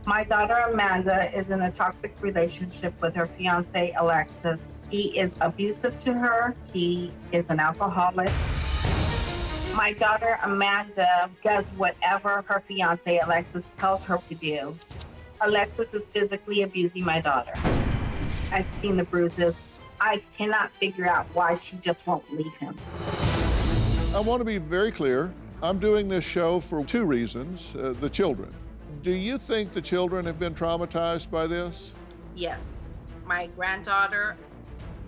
My daughter Amanda is in a toxic relationship with her fiance Alexis. He is abusive to her. He is an alcoholic. My daughter Amanda does whatever her fiance Alexis tells her to do. Alexis is physically abusing my daughter. I've seen the bruises. I cannot figure out why she just won't leave him. I want to be very clear. I'm doing this show for two reasons, the children. Do you think the children have been traumatized by this? Yes. My granddaughter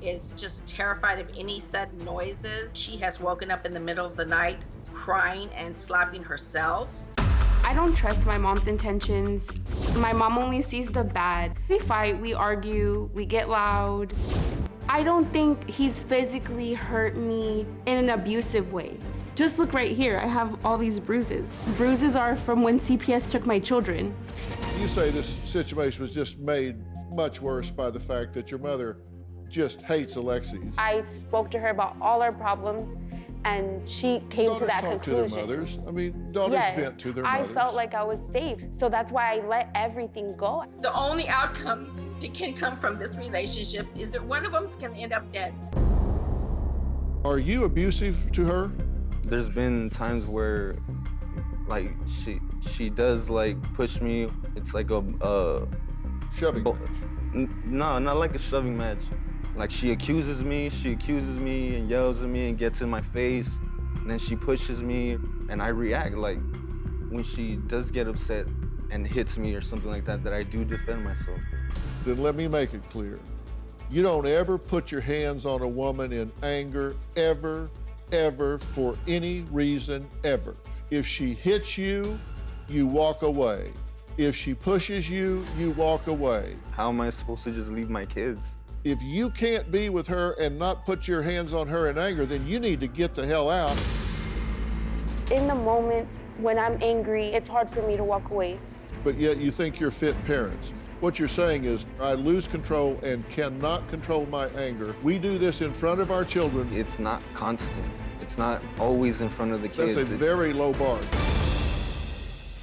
is just terrified of any sudden noises. She has woken up in the middle of the night crying and slapping herself. I don't trust my mom's intentions. My mom only sees the bad. We fight, we argue, we get loud. I don't think he's physically hurt me in an abusive way. Just look right here, I have all these bruises. The bruises are from when CPS took my children. You say this situation was just made much worse by the fact that your mother just hates Alexis. I spoke to her about all our problems, and she came to that conclusion. Daughters talk to their mothers. I mean, daughters vent to their mothers. I felt like I was safe, so that's why I let everything go. The only outcome that can come from this relationship is that one of them's gonna end up dead. Are you abusive to her? There's been times where, like, she does, like, push me. It's like a shoving match? No, not like a shoving match. Like, she accuses me and yells at me and gets in my face, and then she pushes me, and I react. Like, when she does get upset and hits me or something like that, that I do defend myself. Then let me make it clear. You don't ever put your hands on a woman in anger, ever, for any reason, ever. If she hits you, you walk away. If she pushes you, you walk away. How am I supposed to just leave my kids? If you can't be with her and not put your hands on her in anger, then you need to get the hell out. In the moment, when I'm angry, it's hard for me to walk away. But yet you think you're fit parents. What you're saying is, I lose control and cannot control my anger. We do this in front of our children. It's not constant. It's not always in front of the kids. That's a very low bar.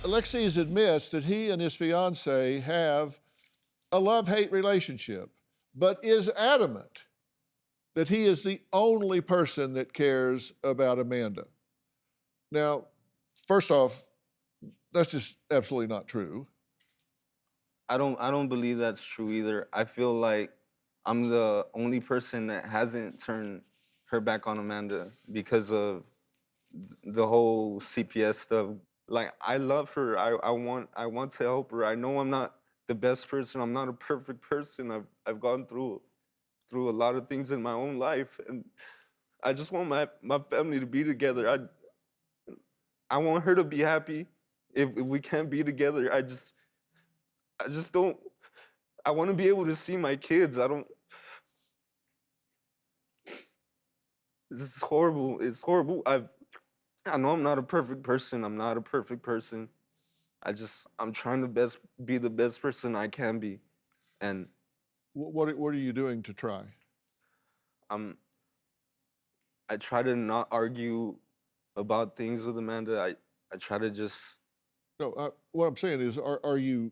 Alexis admits that he and his fiancée have a love-hate relationship, but is adamant that he is the only person that cares about Amanda. Now, first off, that's just absolutely not true. I don't believe that's true either. I feel like I'm the only person that hasn't turned her back on Amanda because of the whole CPS stuff. Like, I love her. I want to help her. I know I'm not the best person. I'm not a perfect person. I've gone through a lot of things in my own life, and I just want my family to be together. I want her to be happy. If we can't be together, I just don't. I want to be able to see my kids. This is horrible. It's horrible. I know I'm not a perfect person. I'm not a perfect person. I'm trying to be the best person I can be. And what are you doing to try? I try to not argue about things with Amanda. I try to just. No, what I'm saying is, are you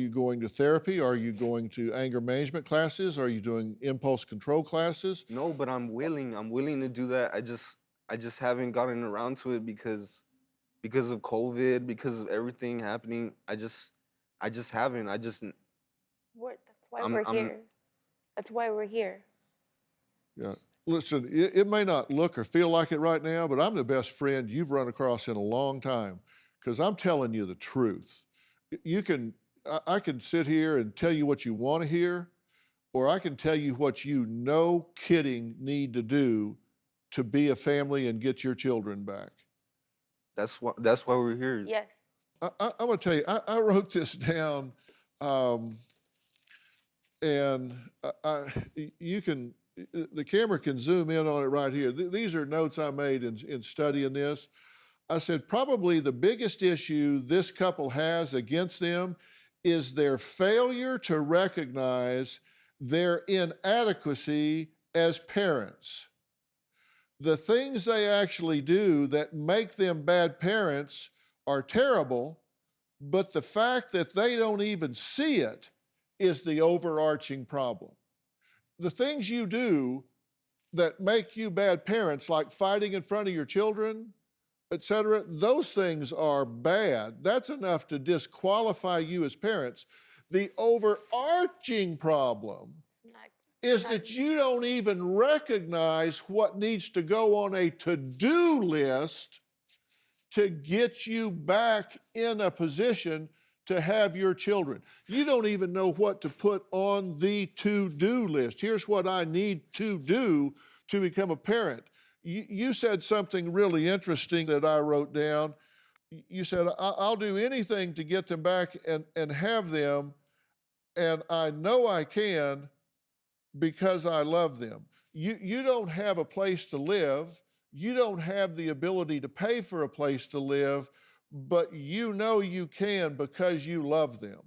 going to therapy? Are you going to anger management classes? Are you doing impulse control classes? No, but I'm willing. I'm willing to do that. I just haven't gotten around to it because of COVID, because of everything happening. I just haven't. That's why we're here. That's why we're here. Yeah. Listen, it may not look or feel like it right now, but I'm the best friend you've run across in a long time, because I'm telling you the truth. I can sit here and tell you what you want to hear, or I can tell you what you no kidding need to do to be a family and get your children back. That's why we're here. Yes. I'm gonna tell you, I wrote this down, and the camera can zoom in on it right here. These are notes I made in studying this. I said, probably the biggest issue this couple has against them is their failure to recognize their inadequacy as parents. The things they actually do that make them bad parents are terrible, But the fact that they don't even see it is the overarching problem. The things you do that make you bad parents, like fighting in front of your children, et cetera, those things are bad. That's enough to disqualify you as parents. The overarching problem is that you don't even recognize what needs to go on a to-do list to get you back in a position to have your children. You don't even know what to put on the to-do list. Here's what I need to do to become a parent. You said something really interesting that I wrote down. You said, I'll do anything to get them back and have them, and I know I can because I love them. You don't have a place to live. You don't have the ability to pay for a place to live, but you know you can because you love them.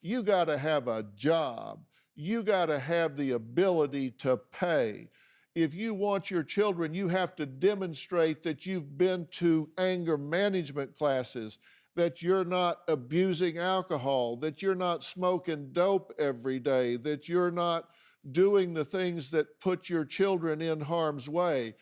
You got to have a job. You got to have the ability to pay. If you want your children, you have to demonstrate that you've been to anger management classes, that you're not abusing alcohol, that you're not smoking dope every day, that you're not doing the things that put your children in harm's way.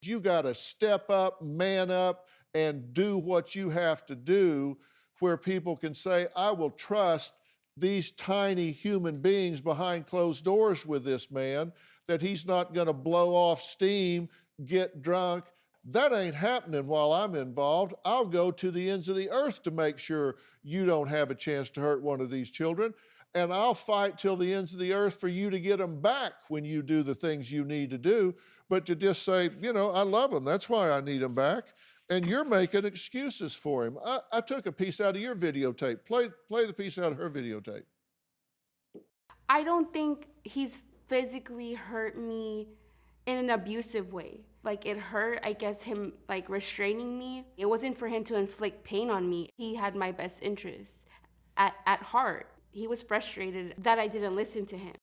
You got to step up, man up, and do what you have to do, where people can say, I will trust these tiny human beings behind closed doors with this man, that he's not going to blow off steam, get drunk. That ain't happening while I'm involved. I'll go to the ends of the earth to make sure you don't have a chance to hurt one of these children. And I'll fight till the ends of the earth for you to get them back when you do the things you need to do. But to just say, I love them, that's why I need them back. And you're making excuses for him. I took a piece out of your videotape. Play the piece out of her videotape. I don't think he's physically hurt me in an abusive way. Like, it hurt, I guess, him like restraining me. It wasn't for him to inflict pain on me. He had my best interests at heart. He was frustrated that I didn't listen to him.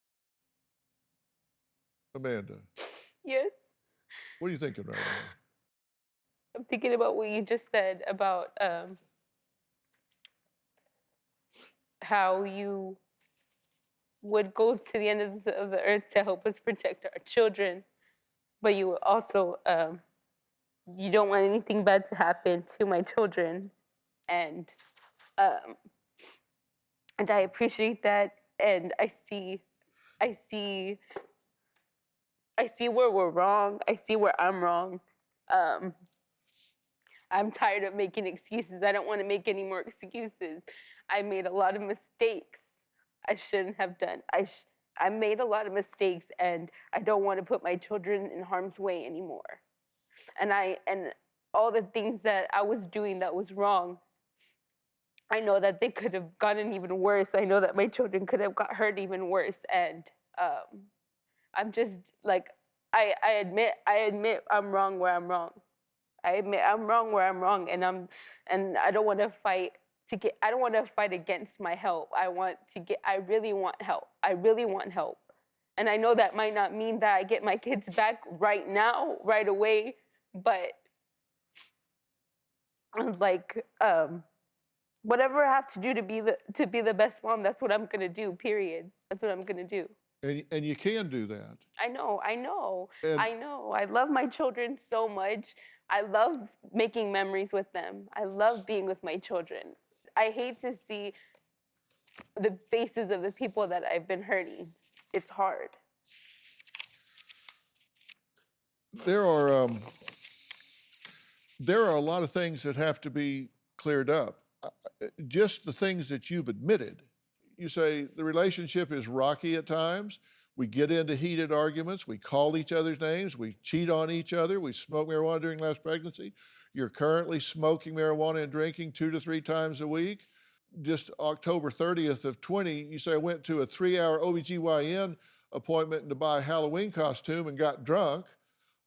Amanda, Yes. what are you thinking right now? I'm thinking about what you just said about how you would go to the end of the earth to help us protect our children, but you also, you don't want anything bad to happen to my children. And I appreciate that, and I see where we're wrong. I see where I'm wrong. I'm tired of making excuses. I don't want to make any more excuses. I made a lot of mistakes I shouldn't have done. I made a lot of mistakes, and I don't want to put my children in harm's way anymore. And all the things that I was doing that was wrong, I know that they could have gotten even worse. I know that my children could have got hurt even worse. And I'm just like, I admit I'm wrong where I'm wrong. I admit I'm wrong where I'm wrong, and I don't want to fight I don't want to fight against my help. I really want help. I really want help. And I know that might not mean that I get my kids back right now, right away, but like, whatever I have to do to be the best mom, that's what I'm gonna do, period. That's what I'm gonna do. And you can do that. I know. And I know. I love my children so much. I love making memories with them. I love being with my children. I hate to see the faces of the people that I've been hurting. It's hard. there are a lot of things that have to be cleared up. Just the things that you've admitted. You say the relationship is rocky at times. We get into heated arguments. We call each other's names. We cheat on each other. We smoke marijuana during last pregnancy. You're currently smoking marijuana and drinking 2 to 3 times a week. Just October 30th of 20, you say I went to a 3-hour OBGYN appointment to buy a Halloween costume and got drunk.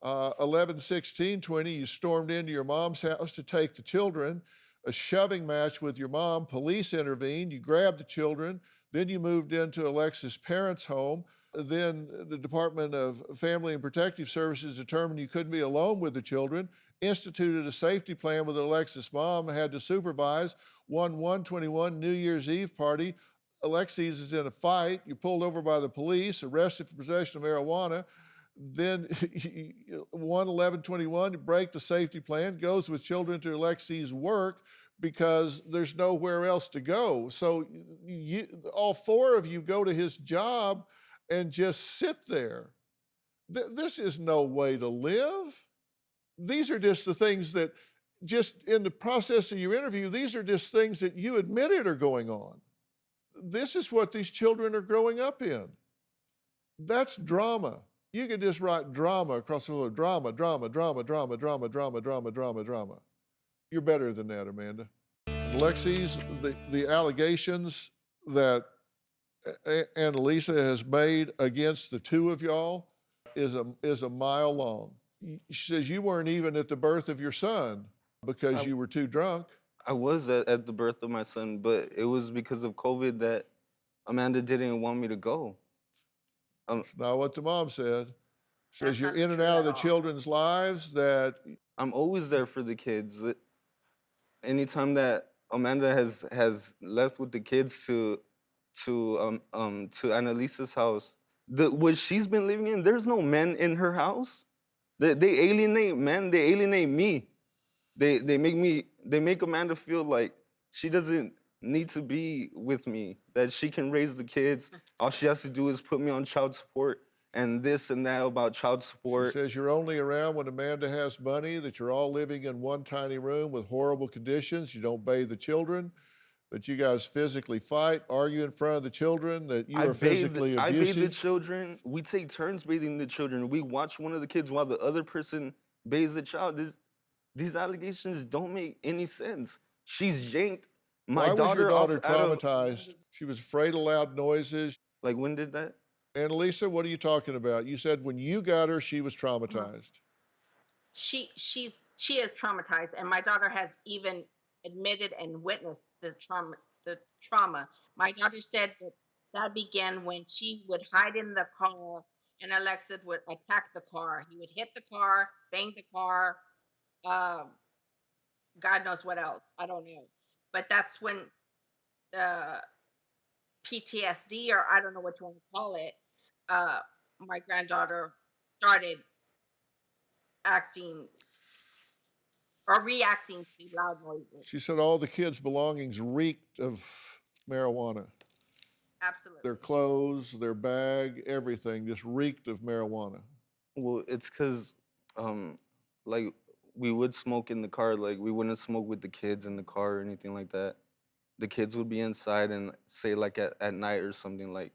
11/16/20, you stormed into your mom's house to take the children. A shoving match with your mom, police intervened, you grabbed the children, then you moved into Alexis' parents' home. Then the Department of Family and Protective Services determined you couldn't be alone with the children, instituted a safety plan with Alexis' mom, had to supervise. 1/1/21 New Year's Eve party. Alexis is in a fight. You're pulled over by the police, arrested for possession of marijuana. Then 1/11/21, you break the safety plan, goes with children to Alexis' work because there's nowhere else to go. So all four of you go to his job and just sit there. This is no way to live. These are just the things that, just in the process of your interview, these are just things that you admitted are going on. This is what these children are growing up in. That's drama. You could just write drama across the whole drama, drama, drama, drama, drama, drama, drama, drama, drama. You're better than that, Amanda. Alexis, the allegations that Annalisa has made against the two of y'all is a mile long. She says you weren't even at the birth of your son because you were too drunk. I was at the birth of my son, but it was because of COVID that Amanda didn't want me to go. That's not what the mom said. She says That's you're not in and true out of at the all. children's lives, that I'm always there for the kids. Anytime that Amanda has left with the kids to Annalisa's house, what she's been living in, there's no men in her house. They alienate men. They alienate me. They make Amanda feel like she doesn't need to be with me, that she can raise the kids. All she has to do is put me on child support and this and that about child she support. says you're only around when Amanda has money, that you're all living in one tiny room with horrible conditions, you don't bathe the children, that you guys physically fight, argue in front of the children, that you are physically I bathe the abusive. children. We take turns bathing the children. We watch one of the kids while the other person bathes the child. These allegations don't make any sense. She's yanked my Why was daughter your daughter off out of, traumatized? She was afraid of loud noises. like, when did that? Annalisa, what are you talking about? You said when you got her, she was traumatized. She is traumatized, and my daughter has even admitted and witnessed the trauma. My daughter said that began when she would hide in the car and Alexis would attack the car. He would hit the car, bang the car, God knows what else. I don't know. But that's when the PTSD, or I don't know what you want to call it, my granddaughter started acting or reacting to loud noises. She said all the kids' belongings reeked of marijuana. Absolutely. Their clothes, their bag, everything just reeked of marijuana. Well, it's because, like, we would smoke in the car. Like, we wouldn't smoke with the kids in the car or anything like that. The kids would be inside, and say, like, at night or something,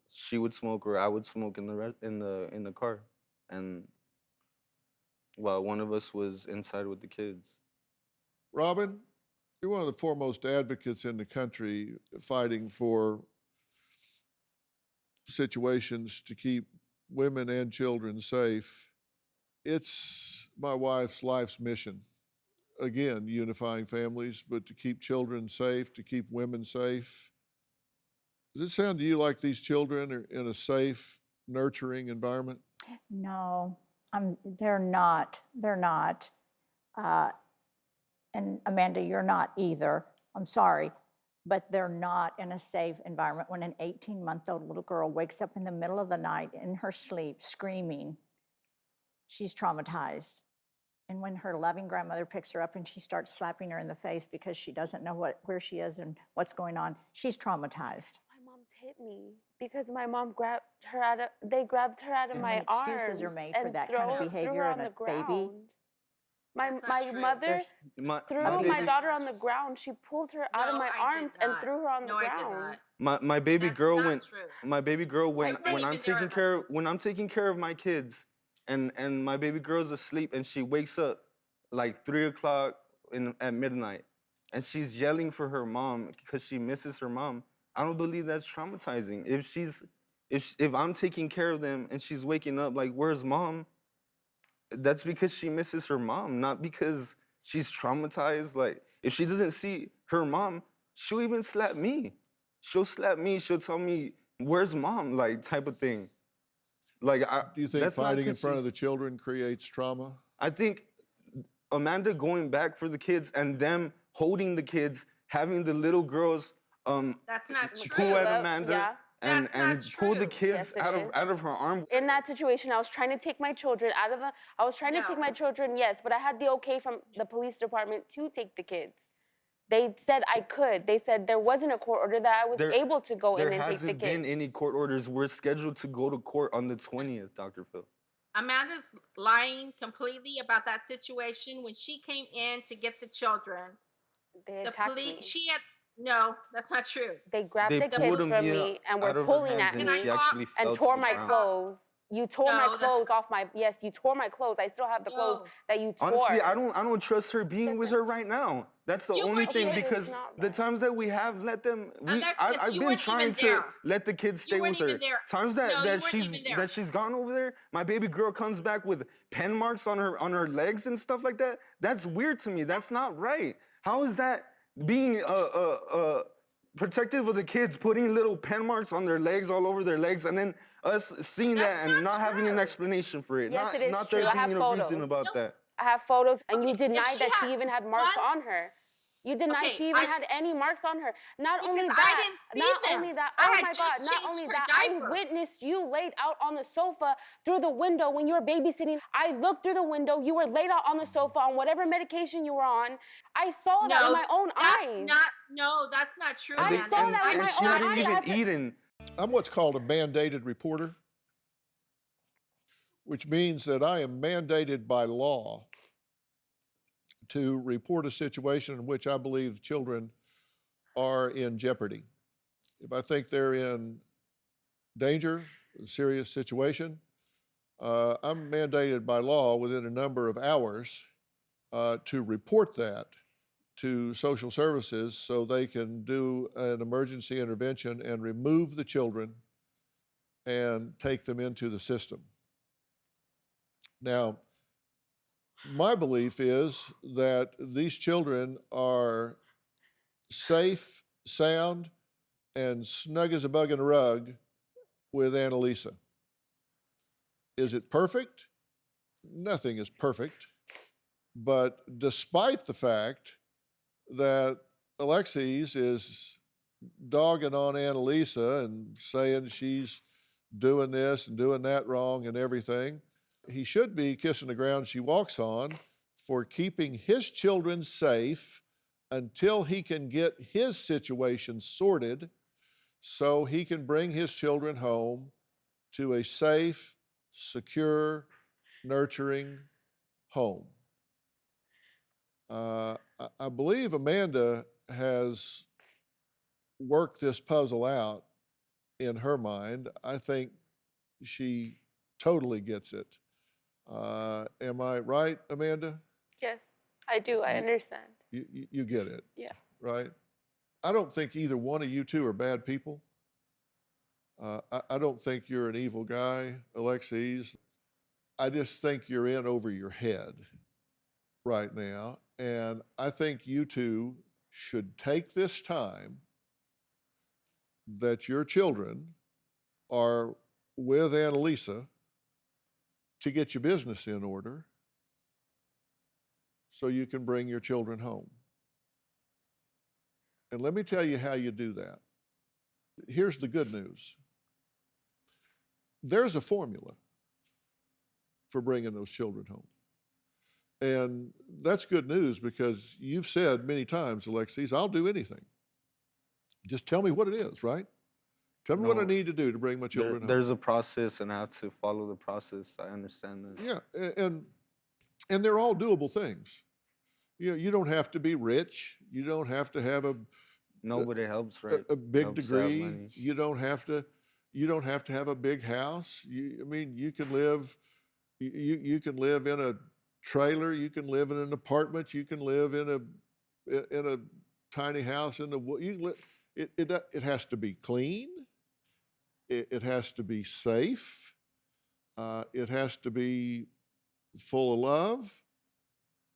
she would smoke or I would smoke in the car, and while one of us was inside with the kids. Robin, you're one of the foremost advocates in the country fighting for situations to keep women and children safe. It's my wife's life's mission. Again, unifying families, but to keep children safe, to keep women safe. Does it sound to you like these children are in a safe, nurturing environment? No, they're not. They're not. And Amanda, you're not either. I'm sorry. But they're not in a safe environment. When an 18-month-old little girl wakes up in the middle of the night in her sleep screaming, she's traumatized. And when her loving grandmother picks her up and she starts slapping her in the face because she doesn't know where she is and what's going on, she's traumatized. My mom's hit me because my mom grabbed her out of my arms. Excuses are made for and that kind of threw behavior her in on a the baby. ground. My That's not true. mother threw my baby- daughter on the ground. She pulled her out of No, my I did arms and not. threw her on No, the I did ground. not. My baby That's girl not when true. my baby girl when wasn't even I'm there, taking care Alexis. when I'm taking care of my kids and my baby girl's asleep and she wakes up like 3 o'clock at midnight and she's yelling for her mom because she misses her mom. I don't believe that's traumatizing. If I'm taking care of them and she's waking up like, where's mom? That's because she misses her mom, not because she's traumatized. Like, if she doesn't see her mom, she'll even slap me. She'll slap me, she'll tell me, where's mom? Like, type of thing. Like, Do you think that's not fighting in 'cause front of she's- the children creates trauma? I think Amanda going back for the kids and them holding the kids, having the little girls That's not true. pull at Well, Amanda yeah. and That's not pull the true. kids Yes, it is. out of her arm. In that situation, I was trying to take my children out of the. I was trying to take my children, yes, but I had the okay from the police department to take the kids. They said I could. They said there wasn't a court order that I was able to go in There and take the hasn't kids. been any court orders. We're scheduled to go to court on the 20th, Dr. Phil. Amanda's lying completely about that situation. When she came in to get the children, They the attacked police, me. she had, no, that's not true. They grabbed They the pulled kids from Amia me and out were of her pulling hands at and me she actually fell and to tore the my ground. clothes. You tore my No, that's- clothes off my. Yes, you tore my clothes. I still have the clothes No. that you tore. Honestly, I don't trust her being with her right now. That's the You only weren't thing even- because It's not the right. times that we have let them, Alexis, I've you been weren't trying even to there. let the kids stay You weren't with her. even there. Times No, that, you that weren't she's even there. that she's gone over there, my baby girl comes back with pen marks on her legs and stuff like that. That's weird to me. That's not right. How is that being protective of the kids, putting little pen marks on their legs, all over their legs, and then us seeing That's that and not not having an true. explanation for it? Yes, it is not true. there I have being a reason photos. about No. that. I have photos, and you Okay, if denied she that she had even had marks one- on her. You denied Okay, she even I had s- any marks on her. Not Because only I that, didn't see not them. only that. I Oh had my just God! Not changed only her that, diaper. I witnessed you laid out on the sofa through the window when you were babysitting. I looked through the window. You were laid out on the sofa on whatever medication you were on. I saw that with my own eyes. That's not true, I Amanda. saw that with and my she own hadn't eyes. I even had to- eaten. I'm what's called a mandated reporter, which means that I am mandated by law to report a situation in which I believe children are in jeopardy. If I think they're in danger, a serious situation, I'm mandated by law within a number of hours to report that to social services so they can do an emergency intervention and remove the children and take them into the system. Now, my belief is that these children are safe, sound, and snug as a bug in a rug with Annalisa. Is it perfect? Nothing is perfect. But despite the fact that Alexis is dogging on Annalisa and saying she's doing this and doing that wrong and everything, he should be kissing the ground she walks on for keeping his children safe until he can get his situation sorted so he can bring his children home to a safe, secure, nurturing home. I believe Amanda has worked this puzzle out in her mind. I think she totally gets it. Am I right, Amanda? Yes, I do. I understand. You get it. Yeah. Right? I don't think either one of you two are bad people. I don't think you're an evil guy, Alexis. I just think you're in over your head right now. And I think you two should take this time that your children are with Annalisa to get your business in order so you can bring your children home. And let me tell you how you do that. Here's the good news. There's a formula for bringing those children home. And that's good news because you've said many times, Alexis, I'll do anything. Just tell me what it is, right? Tell me what I No, need to do to bring my children home. There's a process and I have to follow the process. I understand this. Yeah, and they're all doable things. You don't have to be rich. You don't have to have Nobody helps, right? a big Helps to have degree. money. You don't have to have a big house. You can live. You can live in a trailer. You can live in an apartment. You can live in a tiny house in the wood. You can live. It has to be clean. It has to be safe. It has to be full of love.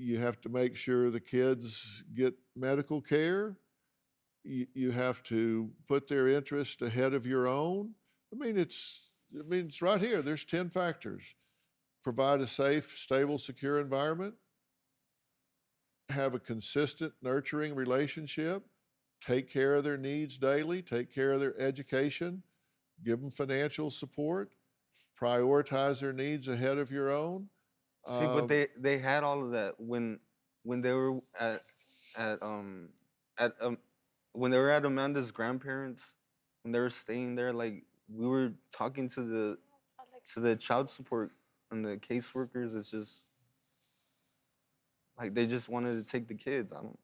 You have to make sure the kids get medical care. You have to put their interest ahead of your own. I mean, it's I mean, it's right here. There's 10 factors. Provide a safe, stable, secure environment. Have a consistent, nurturing relationship. Take care of their needs daily. Take care of their education. Give them financial support. Prioritize their needs ahead of your own. See, but they had all of that when they were at when they were at Amanda's grandparents, when they were staying there. Like, we were talking to the child support and the caseworkers. It's just like they just wanted to take the kids. I don't.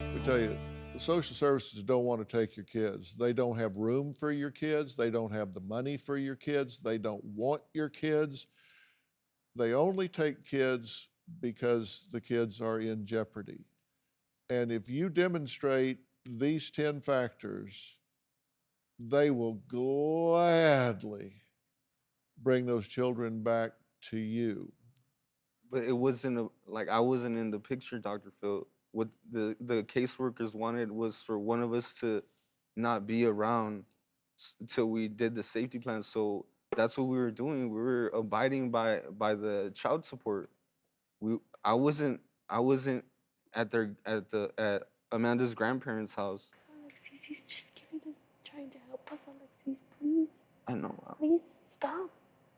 Let me tell you, the social services don't want to take your kids. They don't have room for your kids. They don't have the money for your kids. They don't want your kids. They only take kids because the kids are in jeopardy. And if you demonstrate these 10 factors, they will gladly bring those children back to you. But it wasn't like I wasn't in the picture, Dr. Phil. What the caseworkers wanted was for one of us to not be around till we did the safety plan. So that's what we were doing. We were abiding by the child support. I wasn't at Amanda's grandparents' house. Alexis, he's just trying to help us, Alexis, please. I know. Please stop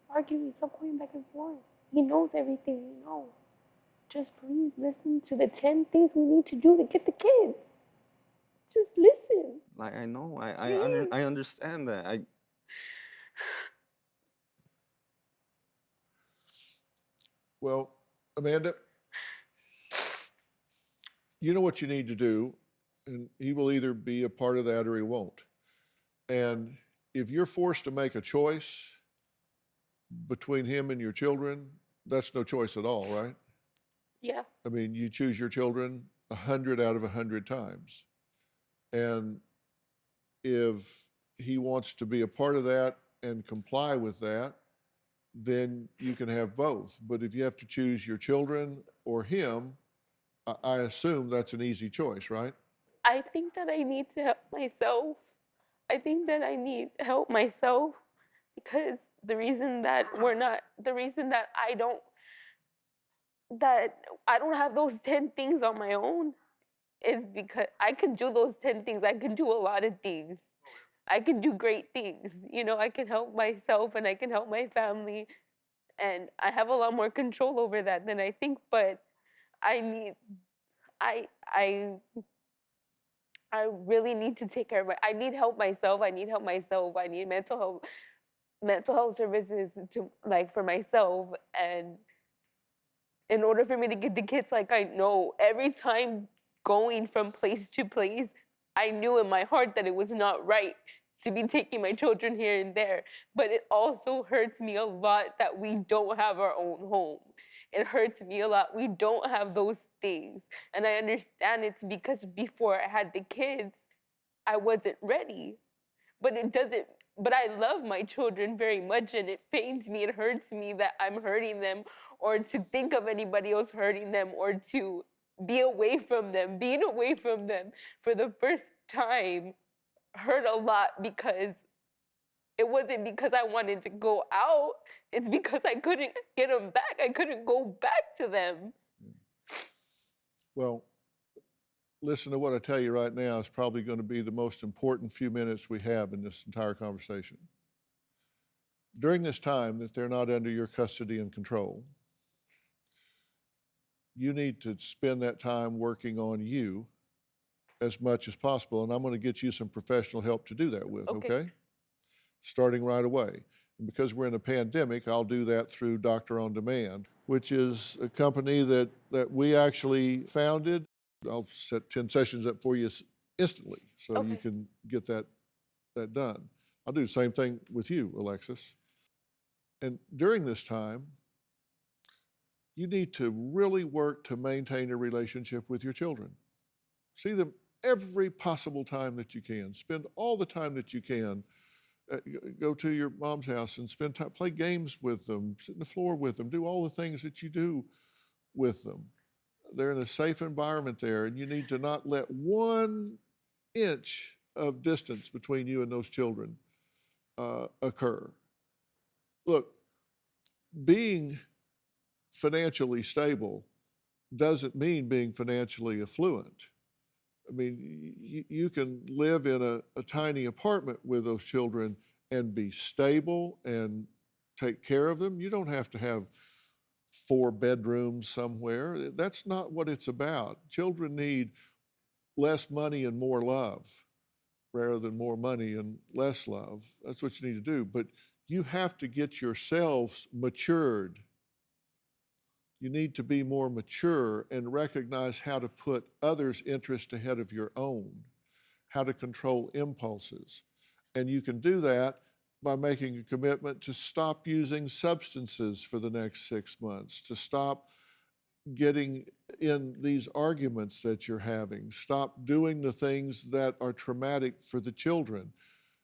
arguing. Stop going back and forth. He knows everything we know. Just please listen to the 10 things we need to do to get the kids. Just listen. Like, I know. I understand that. Well, Amanda, you know what you need to do, and he will either be a part of that or he won't. And if you're forced to make a choice between him and your children, that's no choice at all, right? Yeah. I mean, you choose your children 100 out of 100 times. And if he wants to be a part of that and comply with that, then you can have both. But if you have to choose your children or him, I assume that's an easy choice, right? I think that I need to help myself. I think that I need help myself because the reason that I don't have those 10 things on my own is because I can do those 10 things. I can do a lot of things. I can do great things. You know, I can help myself and I can help my family. And I have a lot more control over that than I think, but I really need to take care of I need help myself. I need mental health services for myself. And in order for me to get the kids, like, I know every time going from place to place, I knew in my heart that it was not right to be taking my children here and there. But it also hurts me a lot that we don't have our own home. It hurts me a lot. We don't have those things. And I understand it's because before I had the kids, I wasn't ready. But I love my children very much, and it pains me, it hurts me that I'm hurting them, or to think of anybody else hurting them, or to be away from them. Being away from them for the first time hurt a lot because it wasn't because I wanted to go out. It's because I couldn't get them back. I couldn't go back to them. Well, listen to what I tell you right now is probably going to be the most important few minutes we have in this entire conversation. During this time that they're not under your custody and control, you need to spend that time working on you as much as possible. And I'm going to get you some professional help to do that with, okay? Starting right away. And because we're in a pandemic, I'll do that through Doctor on Demand, which is a company that we actually founded. I'll set 10 sessions up for you instantly so you can get that done. I'll do the same thing with you, Alexis. And during this time, you need to really work to maintain a relationship with your children. See them every possible time that you can. Spend all the time that you can. Go to your mom's house and spend time, play games with them, sit on the floor with them, do all the things that you do with them. They're in a safe environment there, and you need to not let one inch of distance between you and those children occur. Look, being financially stable doesn't mean being financially affluent. I mean, you can live in a tiny apartment with those children and be stable and take care of them. You don't have to have 4 bedrooms somewhere. That's not what it's about. Children need less money and more love rather than more money and less love. That's what you need to do. But you have to get yourselves matured. You need to be more mature and recognize how to put others' interest ahead of your own, how to control impulses. And you can do that by making a commitment to stop using substances for the next 6 months, to stop getting in these arguments that you're having, stop doing the things that are traumatic for the children.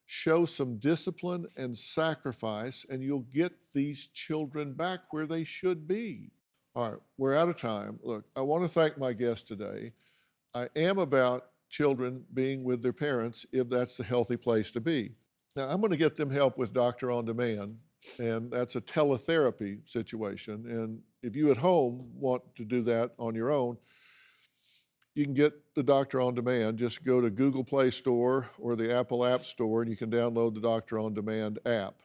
Show some discipline and sacrifice, and you'll get these children back where they should be. All right, we're out of time. Look, I want to thank my guest today. I am about children being with their parents if that's the healthy place to be. Now, I'm going to get them help with Doctor on Demand, and that's a teletherapy situation. And if you at home want to do that on your own, you can get the Doctor on Demand. Just go to Google Play Store or the Apple App Store, and you can download the Doctor on Demand app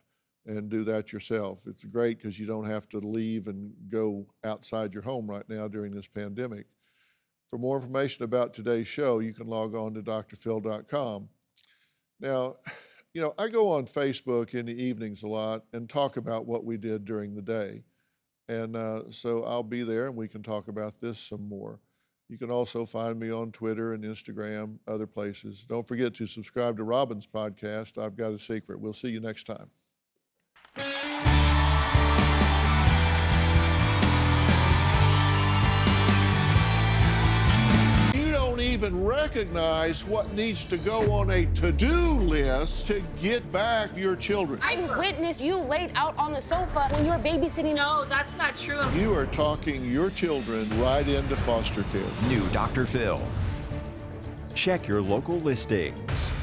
and do that yourself. It's great because you don't have to leave and go outside your home right now during this pandemic. For more information about today's show, you can log on to drphil.com. Now, you know, I go on Facebook in the evenings a lot and talk about what we did during the day. And so I'll be there and we can talk about this some more. You can also find me on Twitter and Instagram, other places. Don't forget to subscribe to Robin's podcast, I've Got a Secret. We'll see you next time. Even recognize what needs to go on a to-do list to get back your children. I witnessed you laid out on the sofa when you were babysitting. No, that's not true. You are talking your children right into foster care. New Dr. Phil. Check your local listings.